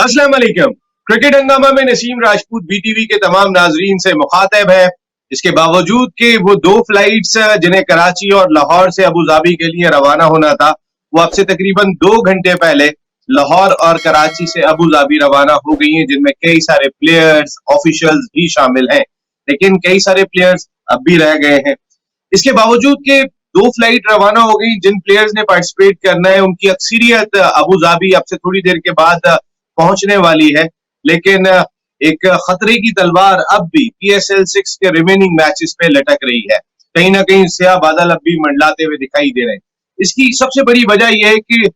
अस्सलाम वालेकुम। क्रिकेट हंगामा में नसीम राजपूत बीटीवी के तमाम नाजरीन से मुखातब है। इसके बावजूद कि वो दो फ्लाइट्स जिन्हें कराची और लाहौर से अबू धाबी के लिए रवाना होना था, वो अब से तकरीबन 2 घंटे पहले लाहौर और कराची से अबू धाबी रवाना हो गई हैं, जिनमें कई सारे प्लेयर्स ऑफिशियल्स भी शामिल हैं। लेकिन कई सारे प्लेयर्स अब भी रह गए हैं। इसके बावजूद के दो फ्लाइट रवाना हो गई, जिन प्लेयर्स ने पार्टिसिपेट करना है उनकी अक्सरियत अबू धाबी अब से थोड़ी देर के बाद पहुंचने वाली है। लेकिन एक खतरे की तलवार अब भी PSL 6 के रिमेनिंग मैचेस पे लटक रही है। कहीं ना कहीं स्याह बादल अब भी मंडलाते हुए दिखाई दे रहे हैं। इसकी सबसे बड़ी वजह यह है कि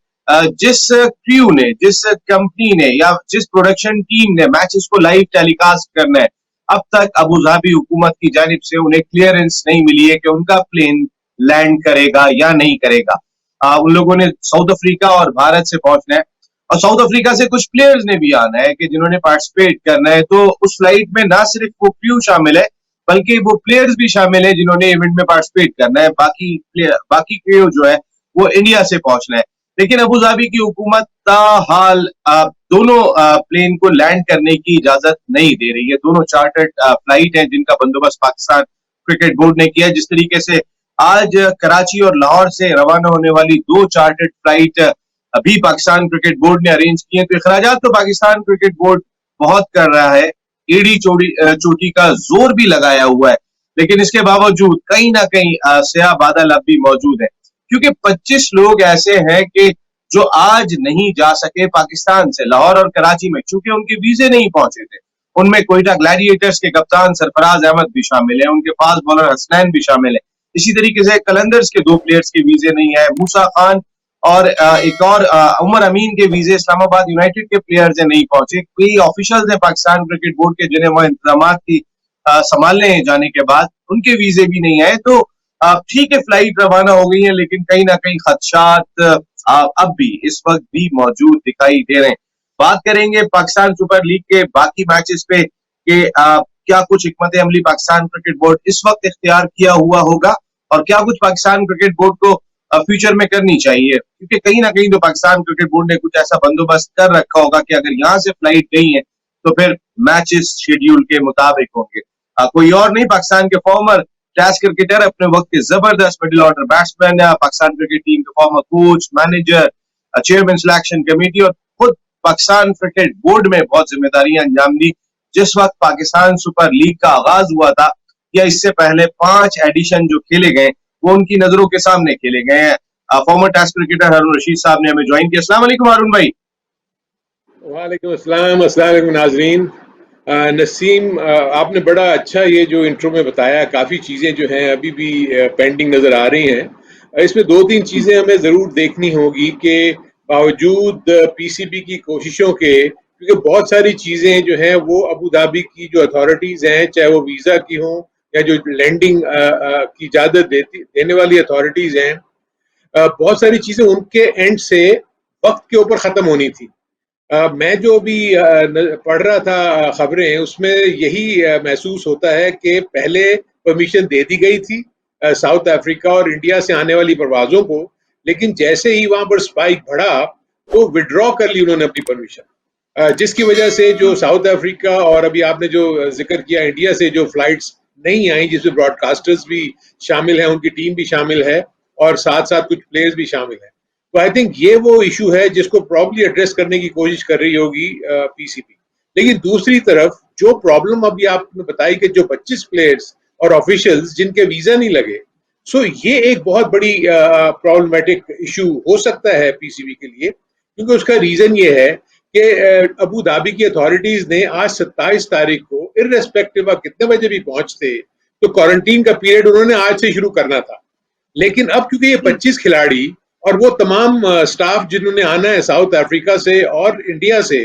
जिस क्रू ने, जिस कंपनी ने या जिस प्रोडक्शन टीम ने मैचेस को लाइव टेलीकास्ट करना है, अब तक अबू धाबी हुकूमत की जानिब से उन्हें क्लियरेंस नहीं मिली है कि उनका प्लेन लैंड करेगा या नहीं करेगा। उन लोगों ने साउथ अफ्रीका और भारत से पहुंचना है, और साउथ अफ्रीका से कुछ प्लेयर्स ने भी आना है कि जिन्होंने पार्टिसिपेट करना है। तो उस फ्लाइट में ना सिर्फ वो क्रू शामिल है, बल्कि वो प्लेयर्स भी शामिल है जिन्होंने इवेंट में पार्टिसिपेट करना है। बाकी क्रू जो है वो इंडिया से पहुंचना है। लेकिन अबू धाबी की हुकूमत ताहाल दोनों प्लेन को लैंड करने की इजाजत नहीं दे रही है। दोनों चार्टर्ड फ्लाइट हैं जिनका बंदोबस्त पाकिस्तान क्रिकेट बोर्ड ने किया है। जिस तरीके से आज कराची और लाहौर से रवाना होने वाली दो चार्टर्ड फ्लाइट अभी पाकिस्तान क्रिकेट बोर्ड ने अरेंज किए, तो अखराजात तो पाकिस्तान क्रिकेट बोर्ड बहुत कर रहा है, एड़ी चोटी का जोर भी लगाया हुआ है। लेकिन इसके बावजूद कहीं ना कहीं स्याह बादल अब भी मौजूद है, क्योंकि 25 लोग ऐसे हैं कि जो आज नहीं जा सके पाकिस्तान से लाहौर और कराची में, चूंकि उनके वीजे नहीं पहुंचे थे। उनमें कोयटा ग्लैडिएटर्स के कप्तान सरफराज अहमद भी शामिल है, उनके फास्ट बॉलर हसनैन भी शामिल है। इसी तरीके से कलंदर्स के दो प्लेयर्स के वीजे नहीं है, मूसा खान और एक और उमर अमीन के वीजे इस्लामाबाद यूनाइटेड के प्लेयर्स नहीं पहुंचे। कई ऑफिशियल्स हैं पाकिस्तान क्रिकेट बोर्ड के जिन्हें वह इंतजाम की संभालने जाने के बाद उनके वीजे भी नहीं आए। तो ठीक है, फ्लाइट रवाना हो गई है, लेकिन कहीं ना कहीं खदशात अब भी इस वक्त भी मौजूद दिखाई दे रहे हैं। बात करेंगे पाकिस्तान सुपर लीग के बाकी मैचेस पे कि क्या कुछ हिकमत अमली पाकिस्तान क्रिकेट बोर्ड इस वक्त इख्तियार किया हुआ होगा और क्या कुछ पाकिस्तान क्रिकेट बोर्ड को फ्यूचर में करनी चाहिए, क्योंकि कहीं ना कहीं तो पाकिस्तान क्रिकेट बोर्ड ने कुछ ऐसा बंदोबस्त कर रखा होगा कि अगर यहाँ से फ्लाइट नहीं है तो फिर मैचेस शेड्यूल के मुताबिक होंगे। कोई और नहीं, पाकिस्तान के फॉर्मर टेस्ट क्रिकेटर, अपने वक्त के जबरदस्त middle order batsman, Pakistan cricket team के former coach, manager, chairman selection committee और खुद पाकिस्तान क्रिकेट बोर्ड में बहुत जिम्मेदारियां अंजाम दी। जिस वक्त पाकिस्तान सुपर लीग का आगाज हुआ था या इससे पहले 5 एडिशन जो खेले गए वो उनकी नजरों के सामने खेले गए हैं। फॉर्मर टेस्ट क्रिकेटर हारून रशीद साहब ने हमें ज्वाइन किया। अस्सलाम वालेकुम हारून भाई। वालेकुम अस्सलाम, अस्सलाम वालेकुम नाजरीन। नसीम, आपने बड़ा अच्छा ये जो इंट्रो में बताया, काफ़ी चीज़ें जो हैं अभी भी पेंडिंग नज़र आ रही हैं। इसमें 2-3 चीज़ें हमें ज़रूर देखनी होगी कि बावजूद PCB की कोशिशों के, क्योंकि बहुत सारी चीज़ें जो हैं वो अबू धाबी की जो अथॉरिटीज़ हैं, चाहे वो वीज़ा की हों या जो लैंडिंग की इजाज़त देने वाली अथॉरिटीज़ हैं, बहुत सारी चीज़ें उनके एंड से वक्त के ऊपर ख़त्म होनी थी। मैं जो भी पढ़ रहा था खबरें, उसमें यही महसूस होता है कि पहले परमिशन दे दी गई थी साउथ अफ्रीका और इंडिया से आने वाली परवाज़ों को, लेकिन जैसे ही वहाँ पर स्पाइक बढ़ा तो विड्रॉ कर ली उन्होंने अपनी परमिशन, जिसकी वजह से जो साउथ अफ्रीका और अभी आपने जो जिक्र किया इंडिया से जो फ्लाइट्स नहीं आई, जिसमें ब्रॉडकास्टर्स भी शामिल हैं, उनकी टीम भी शामिल है और साथ साथ कुछ प्लेयर्स भी शामिल हैं। तो आई थिंक ये वो इशू है जिसको प्रॉब्ली एड्रेस करने की कोशिश कर रही होगी PCB। लेकिन दूसरी तरफ जो प्रॉब्लम अभी आपने बताई कि जो 25 प्लेयर्स और ऑफिशियल्स जिनके वीजा नहीं लगे, सो ये एक बहुत बड़ी प्रॉब्लमेटिक इशू हो सकता है PCB के लिए, क्योंकि उसका रीजन ये है कि अबू धाबी की अथॉरिटीज ने आज 27 तारीख को इर्रेस्पेक्टिव ऑफ कितने बजे भी पहुंचते तो क्वारंटीन का पीरियड उन्होंने आज से शुरू करना था। लेकिन अब क्योंकि ये 25 खिलाड़ी और वो तमाम स्टाफ जिन्होंने आना है साउथ अफ्रीका से और इंडिया से,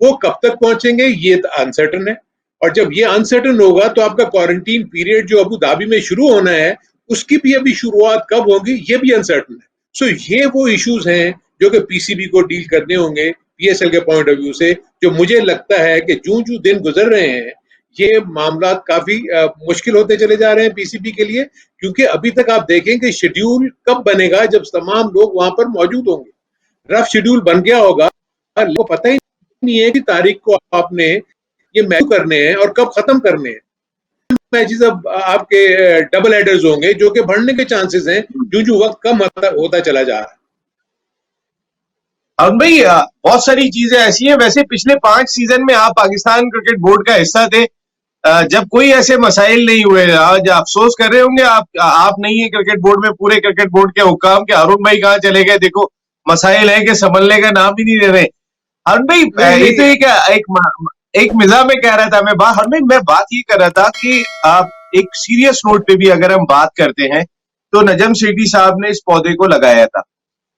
वो कब तक पहुंचेंगे ये अनसर्टन है। और जब ये अनसर्टन होगा तो आपका क्वारंटीन पीरियड जो अबू धाबी में शुरू होना है उसकी भी अभी शुरुआत कब होगी ये भी अनसर्टन है। सो ये वो इश्यूज हैं जो कि PCB को डील करने होंगे PSL के पॉइंट ऑफ व्यू से, जो मुझे लगता है कि जो जो दिन गुजर रहे हैं ये मामला काफी मुश्किल होते चले जा रहे हैं PCB के लिए, क्योंकि अभी तक आप देखें कि शेड्यूल कब बनेगा जब तमाम लोग वहां पर मौजूद होंगे। रफ शेड्यूल बन गया होगा, लोगों को पता ही नहीं है कि तारीख को आपने ये मैच करने हैं और कब खत्म करने हैं। मैचेस अब आपके डबल हेडर्स होंगे जो कि बढ़ने के चांसेस हैं जो जो वक्त कम होता चला जा रहा है। और भाई बहुत सारी चीजें ऐसी हैं। वैसे पिछले 5 सीजन में आप पाकिस्तान क्रिकेट बोर्ड का हिस्सा थे, जब कोई ऐसे मसाइल नहीं हुए। आज अफसोस कर रहे होंगे आप नहीं है क्रिकेट बोर्ड में, पूरे क्रिकेट बोर्ड के हुक्काम के अरुण भाई कहाँ चले गए, देखो मसाइल है कि संभलने का नाम ही नहीं ले रहे। अरुण भाई नहीं ये तो नहीं एक मिजाज में कह रहा था मैं बात, हरमें मैं बात ये कर रहा था कि आप एक सीरियस नोट पे भी अगर हम बात करते हैं तो नजम सेठी साहब ने इस पौधे को लगाया था,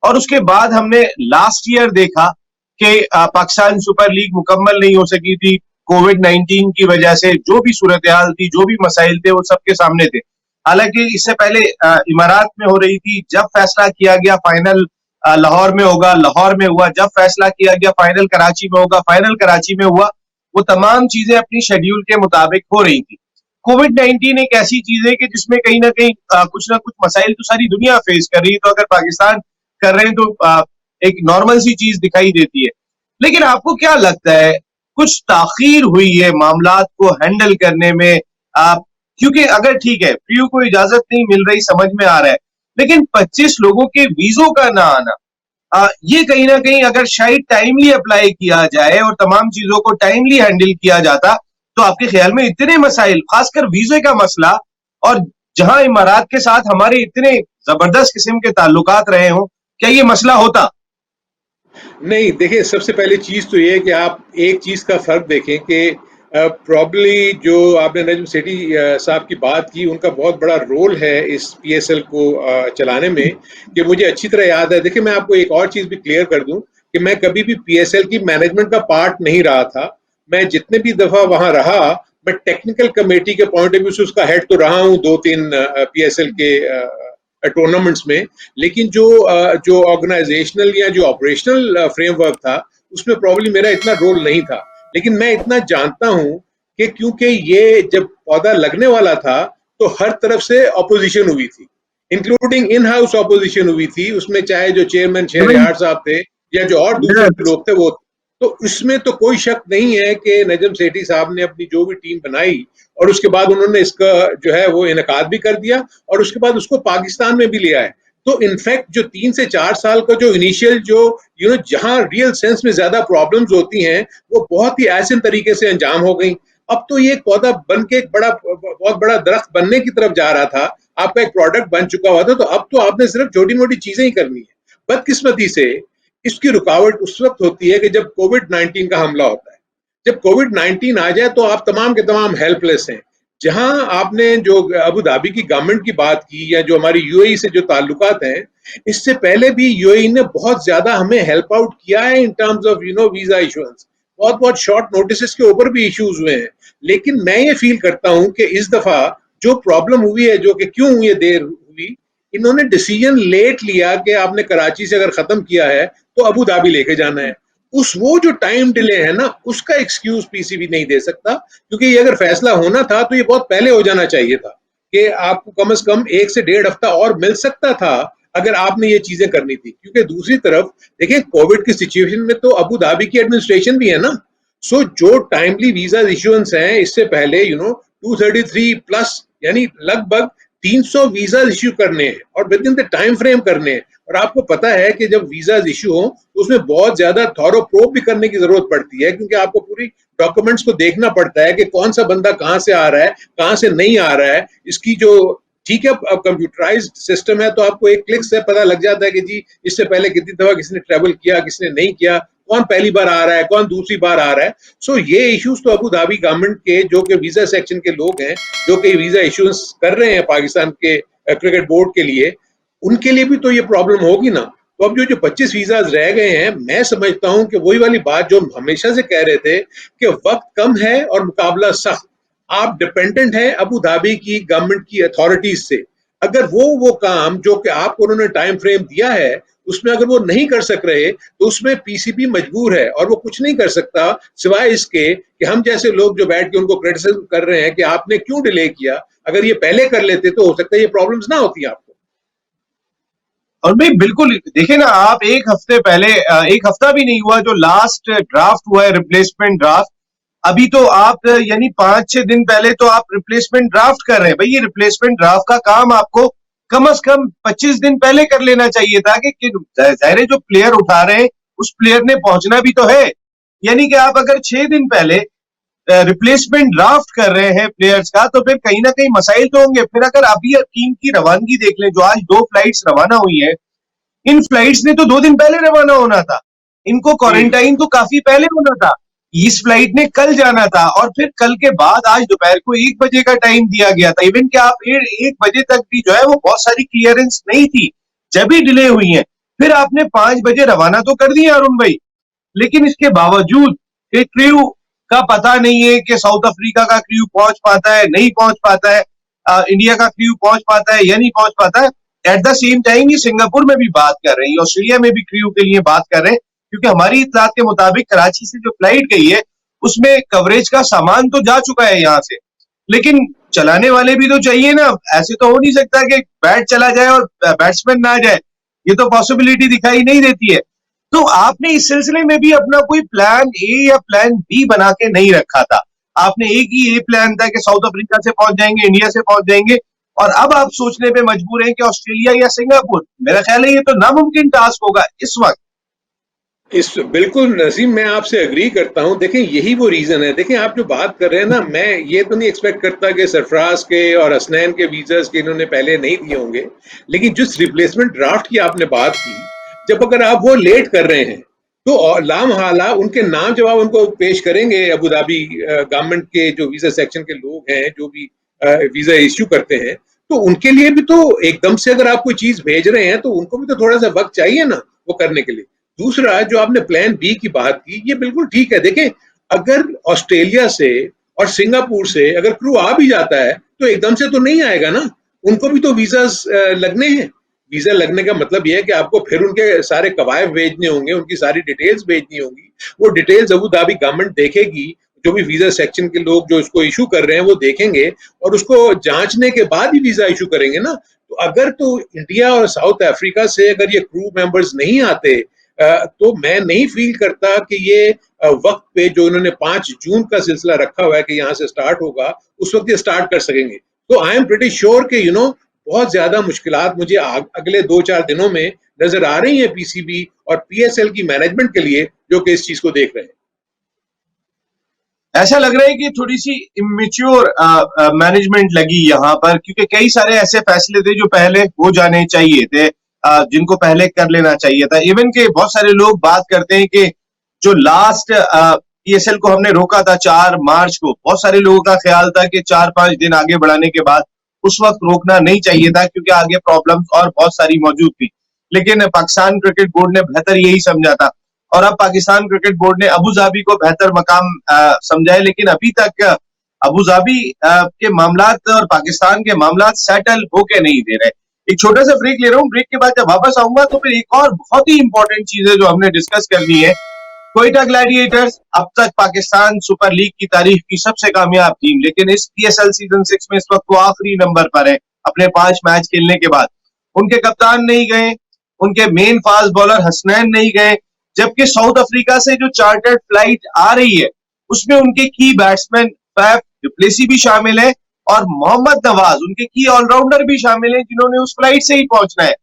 और उसके बाद हमने लास्ट ईयर देखा कि पाकिस्तान सुपर लीग मुकम्मल नहीं हो सकी थी कोविड-19 की वजह से। जो भी सूरत हाल थी, जो भी मसाइल थे, वो सबके सामने थे। हालांकि इससे पहले इमारात में हो रही थी, जब फैसला किया गया फाइनल लाहौर में होगा, लाहौर में हुआ। जब फैसला किया गया फाइनल कराची में होगा, फाइनल कराची में हुआ। वो तमाम चीजें अपनी शेड्यूल के मुताबिक हो रही थी। कोविड-19 एक ऐसी चीज है कि जिसमें कहीं ना कुछ मसाइल तो सारी दुनिया फेस कर रही है, तो अगर पाकिस्तान कर रहे हैं तो एक नॉर्मल सी चीज दिखाई देती है। लेकिन आपको क्या लगता है, कुछ ताखीर हुई है मामलात को हैंडल करने में? आप क्योंकि अगर ठीक है पीयू को इजाजत नहीं मिल रही, समझ में आ रहा है, लेकिन 25 लोगों के वीजों का ना आना, ये कहीं ना कहीं अगर शायद टाइमली अप्लाई किया जाए और तमाम चीजों को टाइमली हैंडल किया जाता, तो आपके ख्याल में इतने मसाइल, खासकर वीजे का मसला, और जहां इमारात के साथ हमारे इतने जबरदस्त किस्म के ताल्लुकात रहे हों, क्या ये मसला होता? नहीं, देखिए सबसे पहली चीज़ तो ये है कि आप एक चीज़ का फ़र्क देखें कि प्रॉब्ली जो आपने नजम सेठी साहब की बात की, उनका बहुत बड़ा रोल है इस पीएसएल को चलाने में, कि मुझे अच्छी तरह याद है। देखिए मैं आपको एक और चीज़ भी क्लियर कर दूँ कि मैं कभी भी पीएसएल की मैनेजमेंट का पार्ट नहीं रहा था। मैं जितने भी दफ़ा वहाँ रहा, मैं टेक्निकल कमेटी के पॉइंट ऑफ व्यू से उसका हेड तो रहा हूँ 2-3 पीएसएल के टूर्नामेंट्स में। लेकिन जो ऑर्गेनाइजेशनल या जो ऑपरेशनल फ्रेमवर्क था, उसमें प्रॉब्ली मेरा इतना रोल नहीं था। लेकिन मैं इतना जानता हूं कि क्योंकि ये जब पौधा लगने वाला था तो हर तरफ से ऑपोजिशन हुई थी, इंक्लूडिंग इन हाउस ऑपोजिशन हुई थी उसमें, चाहे जो चेयरमैन शहरयार साहब थे या जो और दूसरे लोग थे वो। तो इसमें तो कोई शक नहीं है कि नजम सेठी साहब ने अपनी जो भी टीम बनाई और उसके बाद उन्होंने इसका जो है वो इनकाद भी कर दिया और उसके बाद उसको पाकिस्तान में भी लिया है। तो इनफैक्ट जो 3 से 4 साल का जो इनिशियल जो जहां रियल सेंस में ज्यादा प्रॉब्लम्स होती हैं, वो बहुत ही आसान तरीके से अंजाम हो गई। अब तो ये एक पौधा बन के एक बहुत बड़ा दरख्त बनने की तरफ जा रहा था, आपका एक प्रोडक्ट बन चुका हुआ था। तो अब तो आपने सिर्फ छोटी मोटी चीजें ही करनी है। बदकिस्मती से इसकी रुकावट उस वक्त होती है कि जब कोविड-19 का हमला होता है। जब कोविड-19 आ जाए तो आप तमाम के तमाम हेल्पलेस हैं। जहां आपने जो अबू धाबी की गवर्नमेंट की बात की या जो हमारी यूएई से जो ताल्लुकात हैं, इससे पहले भी यूएई ने बहुत ज्यादा हमें हेल्प आउट किया है in terms of visa issuance. बहुत बहुत शॉर्ट नोटिस के ऊपर भी इश्यूज हुए हैं। लेकिन मैं ये फील करता हूं कि इस दफा जो प्रॉब्लम हुई है, जो कि क्यों ये देर हुई, इन्होंने डिसीजन लेट लिया कि आपने कराची से अगर खत्म किया है तो अबू धाबी लेके जाना है। वो जो टाइम डिले है ना, उसका एक्सक्यूज पीसीबी नहीं दे सकता, क्योंकि ये अगर फैसला होना था तो ये बहुत पहले हो जाना चाहिए था कि आपको कम से कम 1 से 1.5 हफ्ता और मिल सकता था अगर आपने ये चीजें करनी थी। क्योंकि दूसरी तरफ देखिए, कोविड की सिचुएशन में तो अबू धाबी की एडमिनिस्ट्रेशन भी है ना। सो जो टाइमली वीजा इश्यूएंस हैं, इससे पहले 233 प्लस, यानी लगभग 300 वीजा इश्यू करने हैं और with in the time frame करने हैं। और आपको पता है कि जब वीजा इश्यू हो तो उसमें बहुत ज्यादा थॉरो प्रोब भी करने की जरूरत पड़ती है, क्योंकि आपको पूरी डॉक्यूमेंट्स को देखना पड़ता है कि कौन सा बंदा कहां से आ रहा है, कहां से नहीं आ रहा है। इसकी जो ठीक है, अब कंप्यूटराइज्ड सिस्टम है तो आपको एक क्लिक से पता लग जाता है कि जी इससे पहले कितनी दफा किसने ट्रेवल किया, किसने नहीं किया, कौन पहली बार आ रहा है, कौन दूसरी बार आ रहा है। सो ये इश्यूज तो अबू धाबी गवर्नमेंट के जो कि वीजा सेक्शन के लोग हैं, जो कि वीजा इश्यूज कर रहे हैं पाकिस्तान के क्रिकेट बोर्ड के लिए, उनके लिए भी तो ये प्रॉब्लम होगी ना। तो अब जो 25 वीजाज रह गए हैं, मैं समझता हूं कि वही वाली बात जो हमेशा से कह रहे थे कि वक्त कम है और मुकाबला सख्त। आप डिपेंडेंट है अबू धाबी की गवर्नमेंट की अथॉरिटीज से। अगर वो काम जो कि आपको उन्होंने टाइम फ्रेम दिया है, उसमें अगर वो नहीं कर सक रहे तो उसमें पीसीबी मजबूर है और वो कुछ नहीं कर सकता सिवाय इसके कि हम जैसे लोग जो बैठ के उनको क्रिटिसिज्म कर रहे हैं कि आपने क्यों डिले किया। अगर ये पहले कर लेते तो हो सकता है ये प्रॉब्लम्स ना होती आपको। और भाई बिल्कुल देखिए ना, आप एक हफ्ते पहले, एक हफ्ता भी नहीं हुआ जो लास्ट ड्राफ्ट हुआ है, रिप्लेसमेंट ड्राफ्ट, अभी तो आप यानी 5-6 दिन पहले तो आप रिप्लेसमेंट ड्राफ्ट कर रहे हैं। भाई ये रिप्लेसमेंट ड्राफ्ट का काम आपको कम से कम 25 दिन पहले कर लेना चाहिए था कि जाहिर है जो प्लेयर उठा रहे हैं उस प्लेयर ने पहुंचना भी तो है। यानी कि आप अगर 6 दिन पहले रिप्लेसमेंट ड्राफ्ट कर रहे हैं प्लेयर्स का, तो फिर कहीं ना कहीं मसाइल तो होंगे। फिर अगर अभी टीम की रवानगी देख लें, जो आज 2 फ्लाइट्स रवाना हुई है, इन फ्लाइट्स ने तो 2 दिन पहले रवाना होना था, इनको क्वारंटाइन तो काफी पहले होना था। इस फ्लाइट ने कल जाना था और फिर कल के बाद आज दोपहर को 1 बजे का टाइम दिया गया था। इवन कि आप 1 बजे तक भी जो है वो बहुत सारी क्लियरेंस नहीं थी, जब भी डिले हुई है। फिर आपने 5 बजे रवाना तो कर दिया अरुण भाई, लेकिन इसके बावजूद एक क्रू का पता नहीं है कि साउथ अफ्रीका का क्रू पहुंच पाता है नहीं पहुंच पाता है, इंडिया का क्रू पहुंच पाता है या नहीं पहुंच पाता है। एट द सेम टाइम ये सिंगापुर में भी बात कर रहे हैं, ऑस्ट्रेलिया में भी क्रू के लिए बात कर रहे हैं, क्योंकि हमारी इत्तलात के मुताबिक कराची से जो फ्लाइट गई है उसमें कवरेज का सामान तो जा चुका है यहाँ से, लेकिन चलाने वाले भी तो चाहिए ना। ऐसे तो हो नहीं सकता कि बैट चला जाए और बैट्समैन ना जाए, ये तो पॉसिबिलिटी दिखाई नहीं देती है। तो आपने इस सिलसिले में भी अपना कोई प्लान ए या प्लान बी बना के नहीं रखा था। आपने एक ही ए प्लान था कि साउथ अफ्रीका से पहुंच जाएंगे, इंडिया से पहुंच जाएंगे, और अब आप सोचने पे मजबूर हैं कि ऑस्ट्रेलिया या सिंगापुर। मेरा ख्याल है ये तो नामुमकिन टास्क होगा इस वक्त। इस बिल्कुल नसीम, मैं आपसे एग्री करता हूं। देखें यही वो रीजन है। देखें आप जो बात कर रहे हैं ना, मैं ये तो नहीं एक्सपेक्ट करता कि सरफराज के और हसनैन के वीजास के इन्होंने पहले नहीं दिए होंगे, लेकिन जिस रिप्लेसमेंट ड्राफ्ट की आपने बात की, जब अगर आप वो लेट कर रहे हैं तो लामहाला उनके नाम जब आप उनको पेश करेंगे, अबू धाबी गवर्नमेंट के जो वीजा सेक्शन के लोग हैं जो भी वीजा इश्यू करते हैं, तो उनके लिए भी तो एकदम से अगर आप कोई चीज भेज रहे हैं तो उनको भी तो थोड़ा सा वक्त चाहिए ना वो करने के लिए। दूसरा जो आपने प्लान बी की बात की, ये बिल्कुल ठीक है। देखें अगर ऑस्ट्रेलिया से और सिंगापुर से अगर क्रू आ भी जाता है तो एकदम से तो नहीं आएगा ना, उनको भी तो वीजा लगने हैं। वीजा लगने का मतलब यह है कि आपको फिर उनके सारे कवायद भेजने होंगे, उनकी सारी डिटेल्स भेजनी होंगी। वो डिटेल्स अबू धाबी गवर्नमेंट देखेगी, जो भी वीजा सेक्शन के लोग जो इसको इशू कर रहे हैं वो देखेंगे और उसको जांचने के बाद ही वीजा इशू करेंगे ना। तो अगर तो इंडिया और साउथ अफ्रीका से अगर ये क्रू मेंबर्स नहीं आते तो मैं नहीं फील करता कि ये वक्त पे जो इन्होंने 5 जून का सिलसिला रखा हुआ है कि यहाँ से स्टार्ट होगा, उस वक्त ये स्टार्ट कर सकेंगे। तो आई एम प्रीटी श्योर कि बहुत ज्यादा मुश्किलात मुझे अगले 2-4 दिनों में नजर आ रही है पीसीबी और पीएसएल की मैनेजमेंट के लिए, जो कि इस चीज को देख रहे हैं। ऐसा लग रहा है कि थोड़ी सी इमेच्योर मैनेजमेंट लगी यहाँ पर, क्योंकि कई सारे ऐसे फैसले थे जो पहले हो जाने चाहिए थे, जिनको पहले कर लेना चाहिए था। इवन के बहुत सारे लोग बात करते हैं कि जो लास्ट पीएसएल को हमने रोका था 4 मार्च को, बहुत सारे लोगों का ख्याल था कि 4-5 दिन आगे बढ़ाने के बाद उस वक्त रोकना नहीं चाहिए था, क्योंकि आगे प्रॉब्लम्स और बहुत सारी मौजूद थी। लेकिन पाकिस्तान क्रिकेट बोर्ड ने बेहतर यही समझा था, और अब पाकिस्तान क्रिकेट बोर्ड ने अबू धाबी को बेहतर मकाम समझा है। लेकिन अभी तक अबू धाबी के मामलात और पाकिस्तान के मामलात सेटल होके नहीं दे रहे। एक छोटा सा ब्रेक ले रहा हूँ, ब्रेक के बाद जब वापस आऊंगा तो फिर एक और बहुत ही इंपॉर्टेंट चीज है जो हमने डिस्कस करनी है। क्वेटा ग्लैडिएटर्स अब तक पाकिस्तान सुपर लीग की तारीख की सबसे कामयाब टीम, लेकिन इस पीएसएल सीजन 6 में इस वक्त वो आखिरी नंबर पर है अपने 5 मैच खेलने के बाद। उनके कप्तान नहीं गए, उनके मेन फास्ट बॉलर हसनैन नहीं गए, जबकि साउथ अफ्रीका से जो चार्टर्ड फ्लाइट आ रही है उसमें उनके की बैट्समैन फैफ डुप्लेसी भी शामिल है और मोहम्मद नवाज उनके की ऑलराउंडर भी शामिल हैं, जिन्होंने उस फ्लाइट से ही पहुंचना है।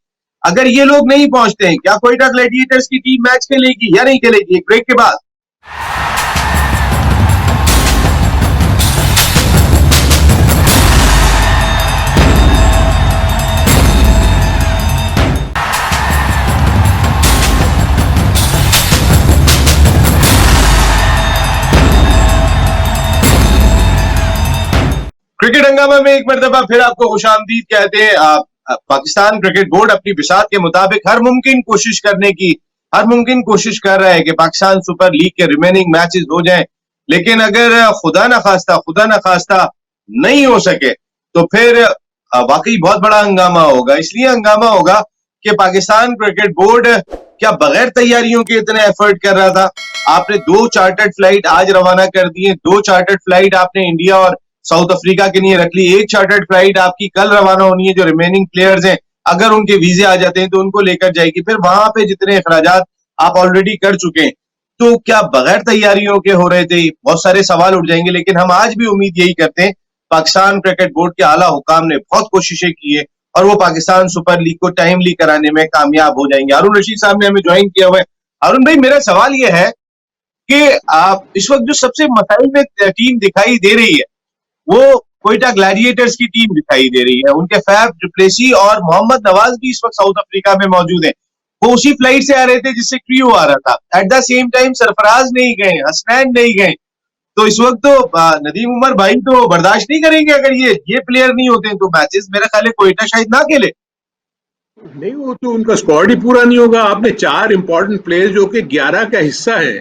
अगर ये लोग नहीं पहुंचते हैं, क्या क्वेटा ग्लैडिएटर्स की टीम मैच खेलेगी या नहीं खेलेगी? एक ब्रेक के बाद। क्रिकेट हंगामा में एक मरतबा फिर आपको खुशामदीद कहते हैं। पाकिस्तान क्रिकेट बोर्ड अपनी बिसात के मुताबिक हर मुमकिन कोशिश कर रहा है कि पाकिस्तान सुपर लीग के रिमेनिंग मैचेस हो जाएं, लेकिन अगर खुदा न खास्ता नहीं हो सके तो फिर वाकई बहुत बड़ा हंगामा होगा। इसलिए हंगामा होगा कि पाकिस्तान क्रिकेट बोर्ड क्या बगैर तैयारियों के इतने एफर्ट कर रहा था? आपने 2 चार्टर्ड फ्लाइट आज रवाना कर दिए, 2 चार्टर्ड फ्लाइट आपने इंडिया और साउथ अफ्रीका के लिए रख ली, 1 चार्टर्ड फ्लाइट आपकी कल रवाना होनी है जो रिमेनिंग प्लेयर्स हैं अगर उनके वीजे आ जाते हैं तो उनको लेकर जाएगी, फिर वहां पे जितने अखराजात आप ऑलरेडी कर चुके हैं, तो क्या बगैर तैयारियों के हो रहे थे? बहुत सारे सवाल उठ जाएंगे। लेकिन हम आज भी उम्मीद यही करते हैं, पाकिस्तान क्रिकेट बोर्ड के आला हुकाम ने बहुत कोशिशें की है और वो पाकिस्तान सुपर लीग को टाइमली कराने में कामयाब हो जाएंगे। हारून रशीद साहब ने हमें ज्वाइन किया हुआ है। हारून भाई, मेरा सवाल यह है कि आप इस वक्त जो सबसे मसाइल में टीम दिखाई दे रही है, वो कोयटा ग्लैडिएटर्स की टीम दिखाई दे रही है। उनके फैफ डुप्लेसी और मोहम्मद नवाज भी इस वक्त साउथ अफ्रीका में मौजूद है। वो उसी फ्लाइट से आ रहे थे जिससे क्रियो आ रहा था। At the same time Sarfaraz नहीं गए, हसनैन नहीं गए। तो इस वक्त तो नदीम उमर भाई तो बर्दाश्त नहीं करेंगे अगर ये प्लेयर नहीं होते तो मैचेस मेरा ख्याल है कोयटा शायद ना खेले। नहीं, वो तो उनका स्क्वाड ही पूरा नहीं होगा। आपने 4 इंपॉर्टेंट प्लेयर्स जो कि 11 का हिस्सा है,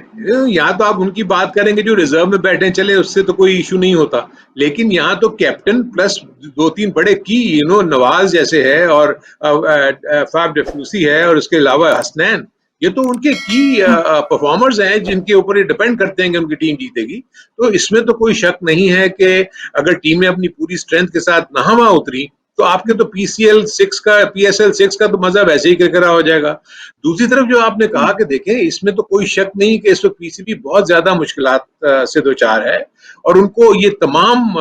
यहाँ तो आप उनकी बात करेंगे जो रिजर्व में बैठे हैं, चले उससे तो कोई इशू नहीं होता, लेकिन यहाँ तो कैप्टन प्लस 2-3 बड़े की नवाज जैसे है और फाफ डफूसी है और उसके अलावा हसनैन, ये तो उनके की परफॉर्मर्स हैं जिनके ऊपर ये डिपेंड करते हैं कि उनकी टीम जीतेगी। तो इसमें तो कोई शक नहीं है कि अगर टीमें अपनी पूरी स्ट्रेंथ के साथ नहामा उतरी तो आपके तो पीएसएल 6 का तो मजा वैसे ही किरकिरा हो जाएगा। दूसरी तरफ जो आपने कहा कि देखें, इसमें तो कोई शक नहीं कि इस वक्त पीसीबी बहुत ज्यादा मुश्किलात से दो चार है और उनको ये तमाम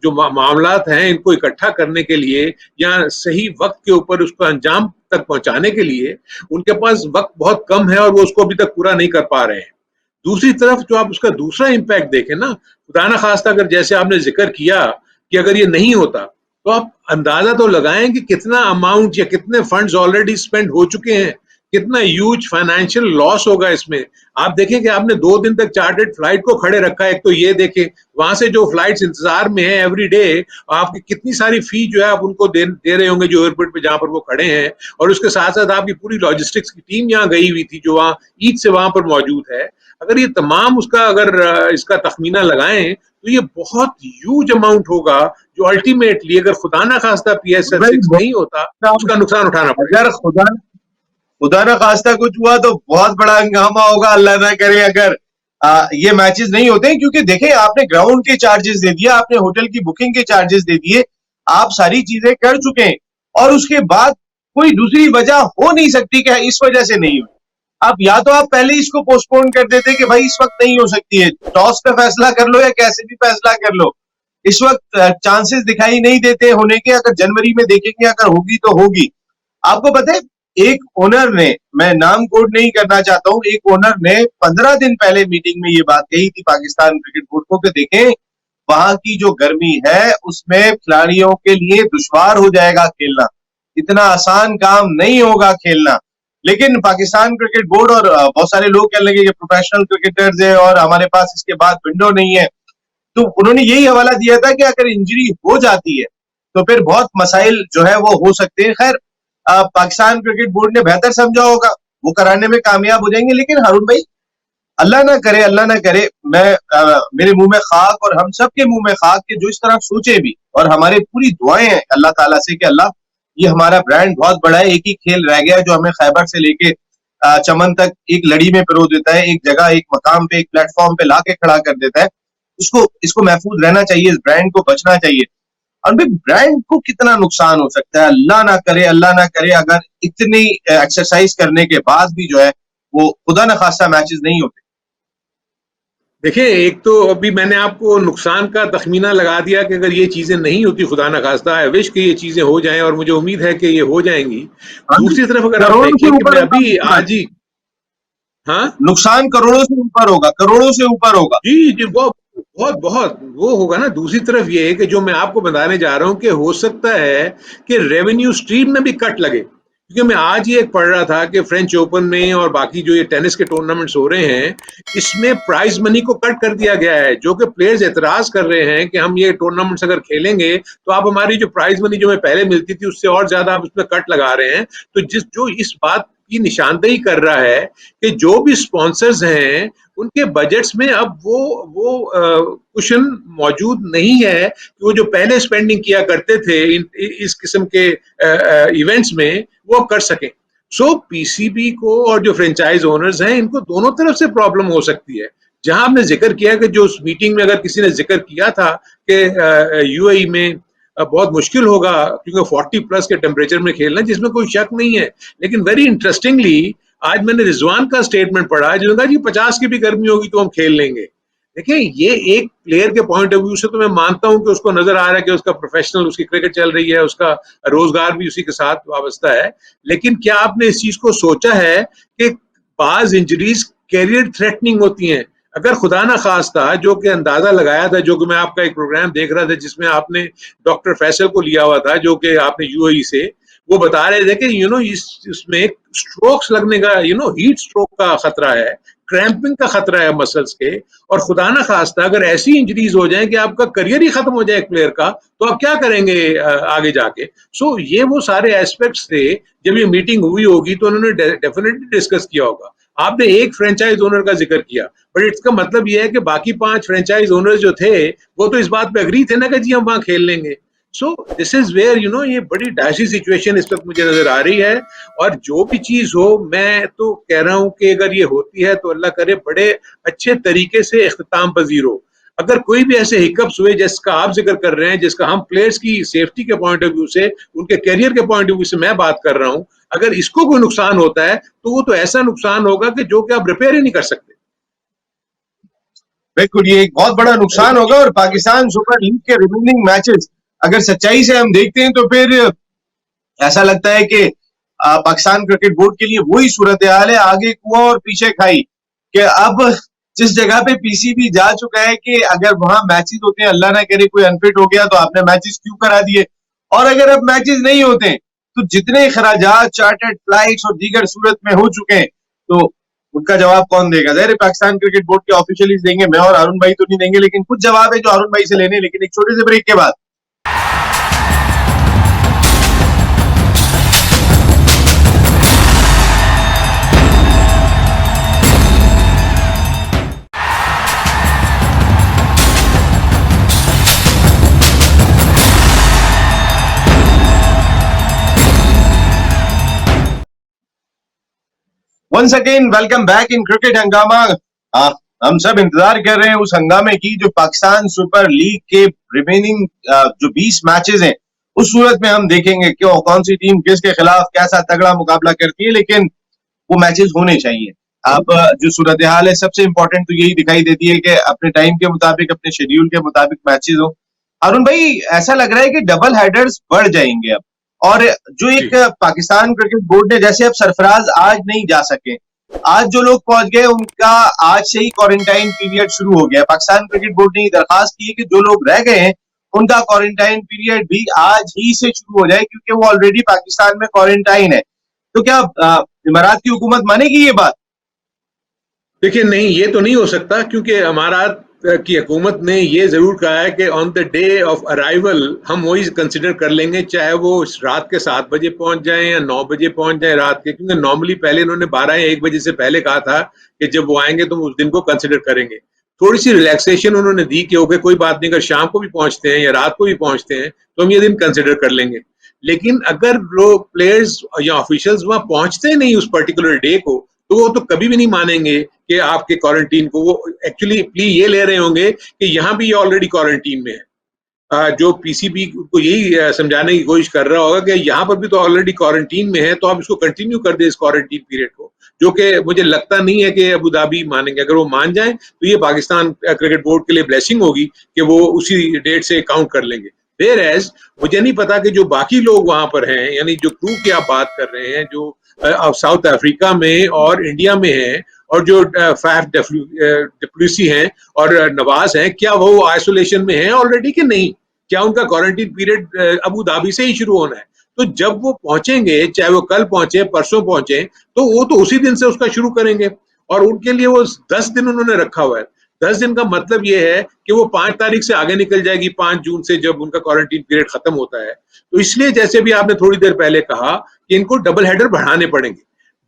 जो मामलात हैं इनको इकट्ठा करने के लिए या सही वक्त के ऊपर उसको अंजाम तक पहुंचाने के लिए उनके पास वक्त बहुत कम है और वो उसको अभी तक पूरा नहीं कर पा रहे हैं। दूसरी तरफ जो आप उसका दूसरा इम्पैक्ट देखें ना, खुदा ना खास्ता अगर जैसे आपने जिक्र किया कि अगर ये नहीं होता तो आप अंदाजा तो लगाएं कि कितना अमाउंट या कितने फंड्स ऑलरेडी स्पेंड हो चुके हैं, कितना ह्यूज फाइनेंशियल लॉस होगा इसमें। आप देखें कि आपने 2 दिन तक चार्टर्ड फ्लाइट को खड़े रखा है। एक तो ये देखें वहां से जो फ्लाइट्स इंतजार में है एवरी डे, आपकी कितनी सारी फी जो है आप उनको दे रहे होंगे जो एयरपोर्ट पे जहां पर वो खड़े हैं, और उसके साथ साथ आपकी पूरी लॉजिस्टिक्स की टीम यहाँ गई हुई थी जो वहाँ ईद से वहां पर मौजूद है। अगर ये तमाम उसका अगर इसका तखमीना लगाएं तो ये बहुत ह्यूज अमाउंट होगा जो अल्टीमेटली अगर खुदा ना खास्ता पीएसएल 6 नहीं होता उसका नुकसान उठाना पड़ेगा। अगर खुदा ना खास्ता कुछ हुआ तो बहुत बड़ा हंगामा होगा, अल्लाह ना करे अगर ये मैचेस नहीं होते हैं। क्योंकि देखें, आपने ग्राउंड के चार्जेस दे दिए, आपने होटल की बुकिंग के चार्जेस दे दिए, आप सारी चीजें कर चुके हैं और उसके बाद कोई दूसरी वजह हो नहीं सकती कि इस वजह से नहीं हुई। अब या तो आप पहले इसको पोस्टपोन कर देते कि भाई इस वक्त नहीं हो सकती है, टॉस पे फैसला कर लो या कैसे भी फैसला कर लो, इस वक्त चांसेस दिखाई नहीं देते होने के। अगर जनवरी में देखेंगे अगर होगी तो होगी। आपको पता है, एक ओनर ने, मैं नाम कोट नहीं करना चाहता हूं, एक ओनर ने 15 दिन पहले मीटिंग में ये बात कही थी पाकिस्तान क्रिकेट बोर्ड को कि देखें वहां की जो गर्मी है उसमें खिलाड़ियों के लिए दुश्वार हो जाएगा खेलना, इतना आसान काम नहीं होगा खेलना। लेकिन पाकिस्तान क्रिकेट बोर्ड और बहुत सारे लोग कहने लगे कि प्रोफेशनल क्रिकेटर्स है और हमारे पास इसके बाद विंडो नहीं है, तो उन्होंने यही हवाला दिया था कि अगर इंजरी हो जाती है तो फिर बहुत मसाइल जो है वो हो सकते हैं। खैर, पाकिस्तान क्रिकेट बोर्ड ने बेहतर समझा होगा, वो कराने में कामयाब हो जाएंगे। लेकिन हारून भाई, अल्लाह ना करे, अल्लाह ना करे, मैं मेरे मुंह में खाक और हम सब के मुंह में खाक के जो इस तरह सोचे भी, और हमारे पूरी दुआएं हैं अल्लाह ताला से कि अल्लाह, ये हमारा ब्रांड बहुत बड़ा है, एक ही खेल रह गया है जो हमें खैबर से लेके चमन तक एक लड़ी में पिरो देता है, एक जगह, एक मकाम पे, एक प्लेटफॉर्म पे लाके खड़ा कर देता है। इसको महफूज रहना चाहिए, इस ब्रांड को बचना चाहिए। और भाई, ब्रांड को कितना नुकसान हो सकता है? अल्लाह ना करे, अल्लाह ना करे, अगर इतनी एक्सरसाइज करने के बाद भी जो है वो खुदा न खासा मैचेस नहीं होते। देखिए, एक तो अभी मैंने आपको नुकसान का तखमीना लगा दिया कि अगर ये चीजें नहीं होती, खुदा न खास्ता, आई विश कि ये चीजें हो जाएं और मुझे उम्मीद है कि ये हो जाएंगी। दूसरी तरफ अगर आप करोड़ों से देखें कि ऊपर मैं होगा अभी आज ही, हाँ नुकसान, करोड़ों से ऊपर होगा, करोड़ों से ऊपर होगा। जी जी, बहुत बहुत बहुत वो होगा ना। दूसरी तरफ ये है कि जो मैं आपको बताने जा रहा हूँ कि हो सकता है कि रेवेन्यू स्ट्रीम में भी कट लगे, क्योंकि मैं आज ही एक पढ़ रहा था कि फ्रेंच ओपन में और बाकी जो ये टेनिस के टूर्नामेंट्स हो रहे हैं इसमें प्राइज मनी को कट कर दिया गया है, जो कि प्लेयर्स एतराज कर रहे हैं कि हम ये टूर्नामेंट्स अगर खेलेंगे तो आप हमारी जो प्राइज मनी जो हमें पहले मिलती थी उससे और ज्यादा आप उसमें कट लगा रहे हैं। तो जो इस बात की निशानदेही कर रहा है कि जो भी स्पॉन्सर्स हैं उनके बजट्स में अब वो कुशन मौजूद नहीं है कि वो जो पहले स्पेंडिंग किया करते थे इस किस्म के इवेंट्स में वो कर सकें। सो पीसीबी को और जो फ्रेंचाइज ओनर्स हैं इनको दोनों तरफ से प्रॉब्लम हो सकती है। जहां आपने जिक्र किया कि जो उस मीटिंग में अगर किसी ने जिक्र किया था कि यूएई में बहुत मुश्किल होगा क्योंकि 40 प्लस के टेम्परेचर में खेलना, जिसमें कोई शक नहीं है। लेकिन वेरी इंटरेस्टिंगली आज मैंने रिजवान का स्टेटमेंट पढ़ा जिन्होंने कहा जी 50 की भी गर्मी होगी तो हम खेल लेंगे। देखिए, ये एक प्लेयर के पॉइंट ऑफ व्यू से तो मैं मानता हूं कि उसको नजर आ रहा है कि उसका प्रोफेशनल, उसकी क्रिकेट चल रही है, उसका रोजगार भी उसी के साथ वाबस्ता है। लेकिन क्या आपने इस चीज को सोचा है कि बाज इंजरीज कैरियर थ्रेटनिंग होती हैं? अगर खुदा ना खास्ता, जो कि अंदाजा लगाया था, जो कि मैं आपका एक प्रोग्राम देख रहा था जिसमें आपने डॉक्टर फैसल को लिया हुआ था, जो कि आपने यूएई से, वो बता रहे थे कि इसमें स्ट्रोक्स लगने का, हीट स्ट्रोक का खतरा है, क्रैम्पिंग का खतरा है मसल्स के, और खुदा ना खास्ता अगर ऐसी इंजरीज हो जाए कि आपका करियर ही खत्म हो जाए एक प्लेयर का, तो आप क्या करेंगे आगे जाके? सो ये वो सारे एस्पेक्ट्स थे। जब ये मीटिंग हुई होगी तो उन्होंने डेफिनेटली डिस्कस किया होगा। आपने एक फ्रेंचाइज ओनर का जिक्र किया, बट इसका मतलब ये है कि बाकी 5 फ्रेंचाइज ओनर्स जो थे वो तो इस बात पे अग्री थे ना कि जी हम वहां खेल लेंगे। सो दिस इज वेयर ये बड़ी डाइसी सिचुएशन इस वक्त मुझे नजर आ रही है। और जो भी चीज हो, मैं तो कह रहा हूं कि अगर ये होती है तो अल्लाह करे बड़े अच्छे तरीके से इख्तिताम पजीर हो। अगर कोई भी ऐसे हिकअप्स हुए जिसका आप जिक्र कर रहे हैं, जिसका हम प्लेयर्स की सेफ्टी के पॉइंट ऑफ व्यू से, उनके करियर के पॉइंट ऑफ व्यू से मैं बात कर रहा हूं, अगर इसको कोई नुकसान होता है तो वो तो ऐसा नुकसान होगा कि जो कि आप रिपेयर ही नहीं कर सकते। बिल्कुल, ये एक बहुत बड़ा नुकसान होगा। और पाकिस्तान सुपर लीग के रिमेनिंग मैचेस अगर सच्चाई से हम देखते हैं तो फिर ऐसा लगता है कि पाकिस्तान क्रिकेट बोर्ड के लिए वही सूरत हाल है, आगे कुआं और पीछे खाई, कि अब जिस जगह पे पीसीबी जा चुका है कि अगर वहां मैचेस होते हैं, अल्लाह ना करे कोई अनफिट हो गया तो आपने मैचेस क्यों करा दिए, और अगर अब मैचेस नहीं होते तो जितने खराजात चार्टर्ड फ्लाइट्स और दीगर सूरत में हो चुके हैं, तो उनका जवाब कौन देगा? ज़ाहिर है पाकिस्तान क्रिकेट बोर्ड के ऑफिशियल्स देंगे, मैं और अरुण भाई तो नहीं देंगे, लेकिन कुछ जवाब है जो अरुण भाई से लेने। लेकिन एक छोटे से ब्रेक के बाद once again welcome back in cricket Hungama. हम सब इंतजार कर रहे हैं उस हंगामे की जो पाकिस्तान सुपर लीग के रिमेनिंग जो 20 मैचेस हैं, उस सूरत में हम देखेंगे क्यों कौन सी टीम किसके खिलाफ कैसा तगड़ा मुकाबला करती है। लेकिन वो मैचेस होने चाहिए। अब जो सूरत हाल है, सबसे इंपॉर्टेंट तो यही दिखाई देती है कि अपने टाइम के मुताबिक, अपने शेड्यूल के मुताबिक मैचेस हो। अरुण भाई, ऐसा लग रहा है कि डबल हेडर्स बढ़ जाएंगे अब। और जो एक पाकिस्तान क्रिकेट बोर्ड ने, जैसे अब सरफराज आज नहीं जा सके, आज जो लोग पहुंच गए उनका आज से ही क्वारंटाइन पीरियड शुरू हो गया। पाकिस्तान क्रिकेट बोर्ड ने दरखास्त की है कि जो लोग रह गए हैं उनका क्वारंटाइन पीरियड भी आज ही से शुरू हो जाए, क्योंकि वो ऑलरेडी पाकिस्तान में क्वारंटाइन है। तो क्या इमारात की हुकूमत मानेगी ये बात? देखिए, नहीं, ये तो नहीं हो सकता क्योंकि अमारात की हुकूमत ने ये जरूर कहा है कि on the day of arrival हम वही कंसिडर कर लेंगे, चाहे वो रात के 7 बजे पहुंच जाए या 9 बजे पहुंच जाए रात के। क्योंकि नॉर्मली पहले इन्होंने 12 या 1 बजे से पहले कहा था कि जब वो आएंगे तो उस दिन को कंसिडर करेंगे। थोड़ी सी रिलैक्सेशन उन्होंने दी कि ओके कोई बात नहीं, अगर शाम को भी पहुंचते हैं या रात को भी पहुंचते हैं तो हम ये दिन कंसिडर कर लेंगे। लेकिन अगर लोग, प्लेयर्स या ऑफिशियल्स वहां पहुंचते नहीं उस पर्टिकुलर डे को, तो वो तो कभी भी नहीं मानेंगे कि आपके क्वारंटीन को। वो एक्चुअली प्ली ये ले रहे होंगे कि यहाँ भी ये ऑलरेडी क्वारंटीन में है। जो पीसीबी को यही समझाने की कोशिश कर रहा होगा कि यहाँ पर भी तो ऑलरेडी क्वारंटीन में है, तो आप इसको कंटिन्यू कर दे इस क्वारंटीन पीरियड को, जो कि मुझे लगता नहीं है कि अबू धाबी मानेंगे। अगर वो मान जाए तो ये पाकिस्तान क्रिकेट बोर्ड के लिए ब्लेसिंग होगी कि वो उसी डेट से काउंट कर लेंगे। देयर एज मुझे नहीं पता कि जो बाकी लोग वहां पर हैं, यानी जो क्रू की आप बात कर रहे हैं, जो साउथ अफ्रीका में और इंडिया में है, और जो फैफ डुप्लेसी हैं और नवाज हैं, क्या वो आइसोलेशन में हैं ऑलरेडी कि नहीं? क्या उनका क्वारंटीन पीरियड अबू धाबी से ही शुरू होना है? तो जब वो पहुंचेंगे, चाहे वो कल पहुंचे परसों पहुंचे, तो वो तो उसी दिन से उसका शुरू करेंगे। और उनके लिए वो 10 दिन उन्होंने रखा हुआ है। 10 दिन का मतलब ये है कि वो 5 तारीख से आगे निकल जाएगी, 5 जून से जब उनका क्वारंटीन पीरियड खत्म होता है। तो इसलिए जैसे भी आपने थोड़ी देर पहले कहा कि इनको डबल हेडर बढ़ाने पड़ेंगे।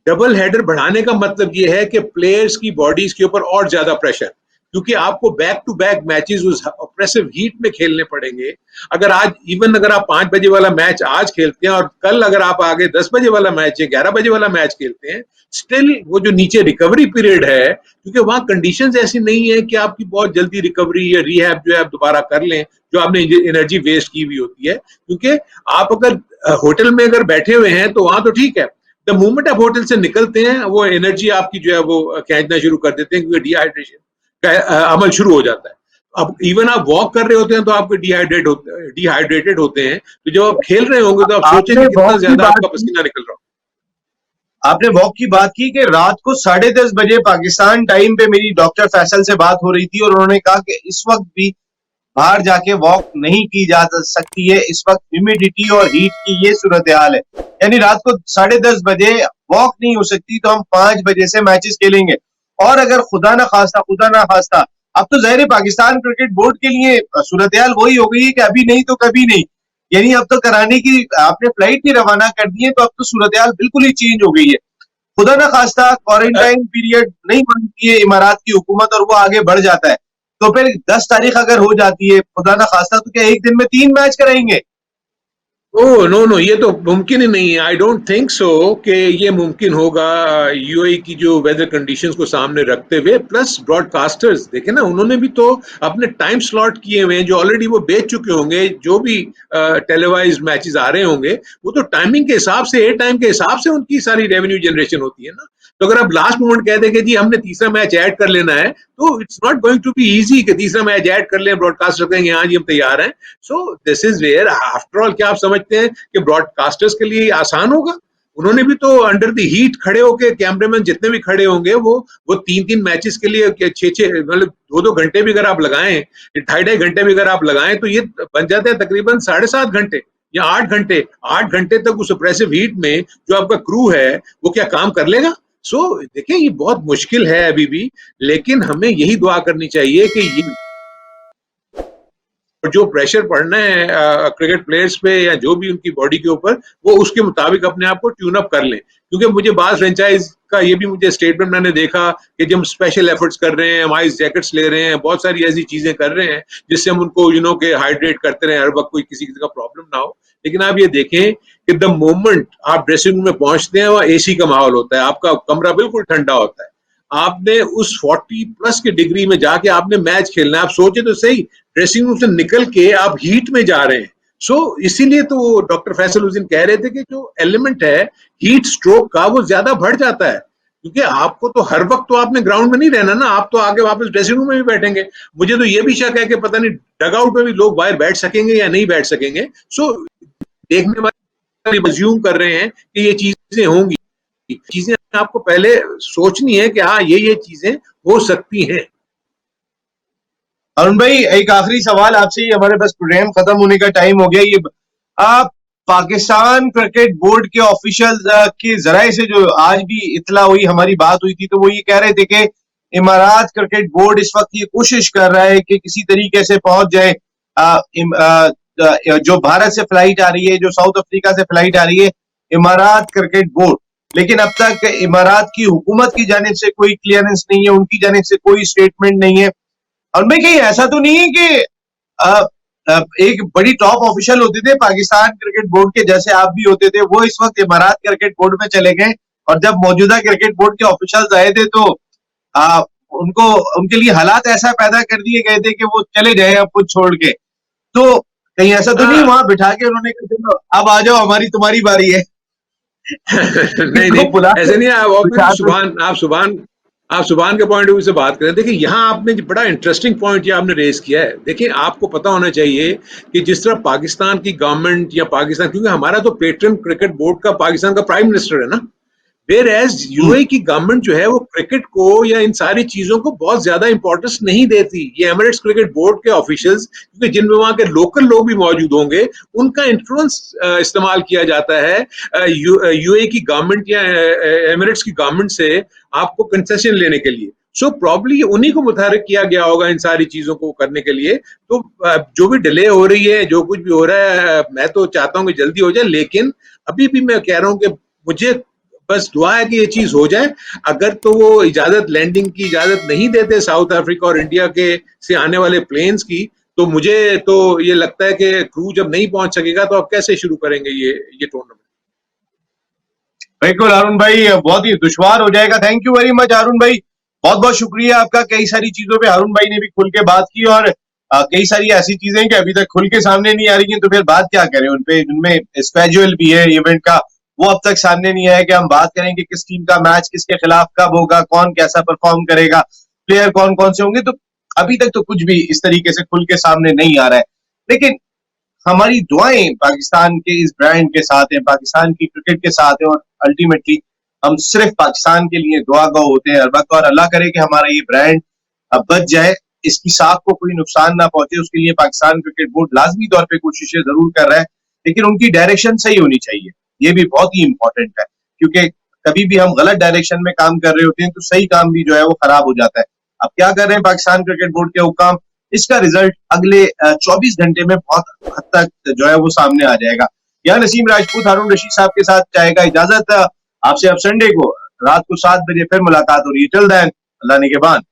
डबल हेडर बढ़ाने का मतलब ये है कि प्लेयर्स की बॉडीज के ऊपर और ज्यादा प्रेशर, क्योंकि आपको बैक टू बैक मैचेस उस ऑप्रेसिव हीट में खेलने पड़ेंगे। अगर आप 5 बजे वाला मैच आज खेलते हैं और कल अगर आप आगे 10 बजे वाला मैच या 11 बजे वाला मैच खेलते हैं, स्टिल वो जो नीचे रिकवरी पीरियड है, क्योंकि वहां कंडीशंस ऐसी नहीं है कि आपकी बहुत जल्दी रिकवरी या रिहैब जो है आप दोबारा कर लें, जो आपने एनर्जी वेस्ट की हुई होती है। क्योंकि आप अगर होटल में अगर बैठे हुए हैं तो वहां तो ठीक है, द मोमेंट आप होटल से निकलते हैं वो एनर्जी आपकी जो है वो खींचना शुरू कर देते हैं, क्योंकि डिहाइड्रेशन का अमल शुरू हो जाता है। अब इवन आप वॉक कर रहे होते हैं तो आपको डिहाइड्रेटेड होते हैं, तो जब आप खेल रहे होंगे तो आप सोचेंगे आपने कितना वॉक की ज्यादा बात आपका की, पसीना निकल रहा आपने वॉक की बात की कि रात को 10:30 बजे पाकिस्तान टाइम पे मेरी डॉक्टर फैसल से बात हो रही थी और उन्होंने कहा कि इस वक्त भी बाहर जाके वॉक नहीं की जा सकती है, इस वक्त ह्यूमिडिटी और हीट की ये सूरत हाल है। यानी रात को 10:30 बजे वॉक नहीं हो सकती, तो हम 5 बजे से मैचेस खेलेंगे। और अगर खुदा ना खास्ता अब तो ज़ाहिर है पाकिस्तान क्रिकेट बोर्ड के लिए सूरत हाल वही हो गई है कि अभी नहीं तो कभी नहीं। यानी अब तो कराने की आपने फ्लाइट भी रवाना कर दी है, तो अब तो सूरत हाल बिल्कुल ही चेंज हो गई है। खुदा ना खास्ता है। क्वारंटाइन पीरियड नहीं मांगती है इमारात की हुकूमत और वो आगे बढ़ जाता है, तो फिर 10 तारीख अगर हो जाती है खुदा ना खास्ता, तो क्या एक दिन में 3 मैच कराएंगे? ओह नो नो, ये तो मुमकिन ही नहीं है। आई डोंट थिंक सो कि ये मुमकिन होगा। यूएई की जो वेदर कंडीशंस को सामने रखते हुए, प्लस ब्रॉडकास्टर्स देखे ना, उन्होंने भी तो अपने टाइम स्लॉट किए हुए हैं जो ऑलरेडी वो बेच चुके होंगे। जो भी टेलीवाइज मैचेस आ रहे होंगे वो तो टाइमिंग के हिसाब से, एयर टाइम के हिसाब से उनकी सारी रेवेन्यू जनरेशन होती है ना। तो अगर आप लास्ट मोमेंट कह देंगे जी हमने तीसरा मैच ऐड कर लेना है, तो it's not going to be easy कि तीसरा मैच ऐड कर लें, ब्रॉडकास्टर कहेंगे हाँ जी हम तैयार हैं। So this is where after all, क्या आप समझते हैं कि ब्रॉडकास्टर्स के लिए आसान होगा? उन्होंने भी तो अंडर द हीट खड़े होके, कैमरामैन जितने भी खड़े होंगे वो 3-3 मैचेस के लिए 6-6 मतलब 2-2 घंटे भी अगर आप लगाएं, 2.5-2.5 घंटे भी अगर आप लगाएं, तो ये बन जाते हैं तकरीबन 7.5 घंटे या 8 घंटे। 8 घंटे तक उस प्रेसिव हीट में जो आपका क्रू है वो क्या काम कर लेगा? सो देखिए ये बहुत मुश्किल है अभी भी, लेकिन हमें यही दुआ करनी चाहिए कि ये जो प्रेशर पड़ना है क्रिकेट प्लेयर्स पे या जो भी उनकी बॉडी के ऊपर, वो उसके मुताबिक अपने आप को ट्यून अप कर लें। क्योंकि मुझे बास फ्रेंचाइज का ये भी मुझे स्टेटमेंट मैंने देखा कि जब हम स्पेशल एफर्ट्स कर रहे हैं, हम आइस जैकेट्स ले रहे हैं, बहुत सारी ऐसी चीजें कर रहे हैं जिससे हम उनको के हाइड्रेट करते रहे, हर वक्त कोई किसी का प्रॉब्लम ना हो। लेकिन आप ये देखें कि द मोमेंट आप ड्रेसिंग रूम में पहुंचते हैं वहां एसी का माहौल होता है, आपका कमरा बिल्कुल ठंडा होता है, आपने उस 40+ के डिग्री में जाके आपने मैच खेलना है। आप सोचे तो सही, ड्रेसिंग रूम से निकल के आप हीट में जा रहे हैं। सो इसीलिए तो डॉक्टर फैसल उस दिन कह रहे थे कि जो एलिमेंट है हीट स्ट्रोक का, वो ज्यादा बढ़ जाता है। क्योंकि आपको तो हर वक्त तो आपने ग्राउंड में नहीं रहना ना, आप तो आगे वापस ड्रेसिंग रूम में भी बैठेंगे। मुझे तो ये भी शक है कि पता नहीं डगआउट में भी लोग बाहर बैठ सकेंगे या नहीं बैठ सकेंगे। सो देखने वाले अज्यूम कर रहे हैं कि ये चीजें होंगी। चीजें आपको पहले सोचनी है कि हाँ ये चीजें हो सकती हैं। अरुण भाई, एक आखिरी सवाल आपसे, ही हमारे पास प्रोग्राम खत्म होने का टाइम हो गया। ये आप पाकिस्तान क्रिकेट बोर्ड के ऑफिशियल के जराये से जो आज भी इतला हुई, हमारी बात हुई थी, तो वो ये कह रहे थे कि इमारात क्रिकेट बोर्ड इस वक्त ये कोशिश कर रहा है कि किसी तरीके से पहुंच जाए, जो भारत से फ्लाइट आ रही है, जो साउथ अफ्रीका से फ्लाइट आ रही है, इमारात क्रिकेट बोर्ड। लेकिन अब तक इमारात की हुकूमत की जानिब से कोई क्लियरेंस नहीं है, उनकी जानिब से कोई स्टेटमेंट नहीं है। और मैं कहीं ऐसा तो नहीं है कि एक बड़ी टॉप ऑफिशियल होते थे पाकिस्तान क्रिकेट बोर्ड के, जैसे आप भी होते थे, वो इस वक्त इमारात क्रिकेट बोर्ड में चले गए, और जब मौजूदा क्रिकेट बोर्ड के ऑफिशियल्स आए थे तो आ, उनको उनके लिए हालात ऐसा पैदा कर दिए गए थे कि वो चले जाए अब कुछ छोड़ के। तो कहीं ऐसा तो नहीं हाँ वहां बिठा के उन्होंने कहा चलो अब आ जाओ, हमारी तुम्हारी बारी है? नहीं इनको नहीं, बुला के ऐसे नहीं। आप बिठा ऑब्वियसली के आप सुभान के पॉइंट ऑफ व्यू से बात करें। देखिए यहाँ आपने बड़ा इंटरेस्टिंग पॉइंट ये आपने रेज किया है। देखिए आपको पता होना चाहिए कि जिस तरह पाकिस्तान की गवर्नमेंट या पाकिस्तान, क्योंकि हमारा तो पेट्रन क्रिकेट बोर्ड का पाकिस्तान का प्राइम मिनिस्टर है ना, वेयर एज यूएई की गवर्नमेंट जो है वो क्रिकेट को या इन सारी चीजों को बहुत ज्यादा इंपॉर्टेंस नहीं देती। ये एमिरेट्स क्रिकेट बोर्ड के ऑफिशियल्स, क्योंकि जिनमें वहां के लोकल लोग भी मौजूद होंगे, उनका इन्फ्लुएंस इस्तेमाल किया जाता है यूएई की गवर्नमेंट या एमिरेट्स की गवर्नमेंट से आपको कंसेशन लेने के लिए। सो प्रॉब्ली उन्हीं को मुतहरिक किया गया होगा इन सारी चीजों को करने के लिए। तो जो भी डिले हो रही है, जो कुछ भी हो रहा है, मैं तो चाहता हूँ कि जल्दी हो जाए। लेकिन अभी भी मैं कह रहा हूँ कि मुझे बस दुआ है कि ये चीज हो जाए। अगर तो वो इजाजत, लैंडिंग की इजाजत नहीं देते साउथ अफ्रीका और इंडिया के से आने वाले प्लेन्स की, तो मुझे तो ये लगता है कि क्रू जब नहीं पहुंच सकेगा तो अब कैसे शुरू करेंगे ये टूर्नामेंट। बिल्कुल अरुण भाई, बहुत ही दुश्वार हो जाएगा। Thank you very much Arun भाई, बहुत बहुत शुक्रिया आपका। कई सारी चीजों पे अरुण भाई ने भी खुल के बात की, और कई सारी ऐसी चीजें कि अभी तक खुल के सामने नहीं आ रही हैं, तो फिर बात क्या करें उनपे, जिनमें स्केड्यूल भी है इवेंट का, वो अब तक सामने नहीं आया कि हम बात करें कि किस टीम का मैच किसके खिलाफ कब होगा, कौन कैसा परफॉर्म करेगा, प्लेयर कौन कौन से होंगे। तो अभी तक तो कुछ भी इस तरीके से खुल के सामने नहीं आ रहा है। लेकिन हमारी दुआएं पाकिस्तान के इस ब्रांड के साथ है, पाकिस्तान की क्रिकेट के साथ है, और अल्टीमेटली हम सिर्फ पाकिस्तान के लिए दुआ गो होते हैं हर वक्त, और अल्लाह करे कि हमारा ये ब्रांड अब बच जाए, इसकी साख को कोई नुकसान ना पहुंचे। उसके लिए पाकिस्तान क्रिकेट बोर्ड लाजमी तौर पे कोशिशें जरूर कर रहा है, लेकिन उनकी डायरेक्शन सही होनी चाहिए। ये भी बहुत ही इंपॉर्टेंट है, क्योंकि कभी भी हम गलत डायरेक्शन में काम कर रहे होते हैं तो सही काम भी जो है वो खराब हो जाता है। अब क्या कर रहे हैं पाकिस्तान क्रिकेट बोर्ड के हुक्म, इसका रिजल्ट अगले 24 घंटे में बहुत हद तक जो है वो सामने आ जाएगा। यहाँ नसीम राजपूत हारून रशीद साहब के साथ चाहेगा इजाजत। आपसे अब संडे को रात को 7 बजे फिर मुलाकात हो रही है। टिल देन, अल्लाह ने के बाद।